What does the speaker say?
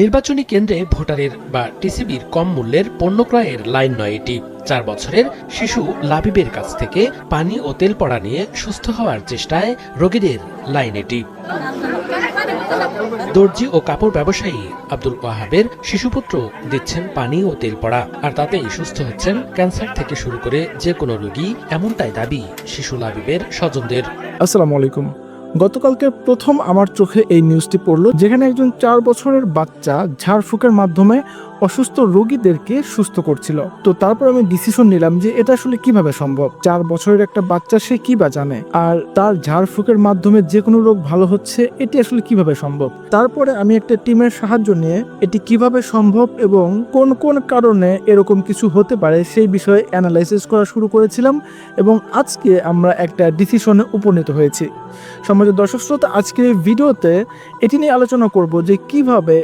নির্বাচনী কেন্দ্রে ভোটারের বা টিসিবির কম মূল্যের পণ্য ক্রয়ের লাইন নয় এটি। 4 বছরের শিশু লাবিবের কাছ থেকে পানি ও তেল পড়া নিয়ে সুস্থ হওয়ার চেষ্টায় রোগীদের লাইন এটি। দর্জি ও কাপড় ব্যবসায়ী আব্দুল ওয়াহাবের শিশুপুত্র দিচ্ছেন পানি ও তেল পড়া, আর তাতেই সুস্থ হচ্ছেন ক্যান্সার থেকে শুরু করে যে কোনো রোগী, এমনটাই দাবি শিশু লাবিবের স্বজনদের। আসসালামু আলাইকুম। গতকালকে প্রথম আমার চোখে এই নিউজটি পড়লো, যেখানে একজন 4 বছরের বাচ্চা ঝাড়ফুঁকের মাধ্যমে অসুস্থ রোগীদেরকে সুস্থ করছিল। তো তারপর আমি ডিসিশন নিলাম যে এটা আসলে কিভাবে সম্ভব। 4 বছরের একটা বাচ্চা, সে কি বা জানে, আর তার ঝাড়ফুঁকের মাধ্যমে যে কোনো রোগ ভালো হচ্ছে, এটি আসলে কিভাবে সম্ভব। তারপরে আমি একটা টিমের সাহায্য নিয়ে এটি কিভাবে সম্ভব এবং কোন কোন কারণে এরকম কিছু হতে পারে সেই বিষয়ে অ্যানালাইসিস করা শুরু করেছিলাম, এবং আজকে আমরা একটা ডিসিশনে উপনীত হয়েছি। সম্মানিত দর্শক শ্রোতা, আজকের এই ভিডিওতে এটি নিয়ে আলোচনা করব যে কিভাবে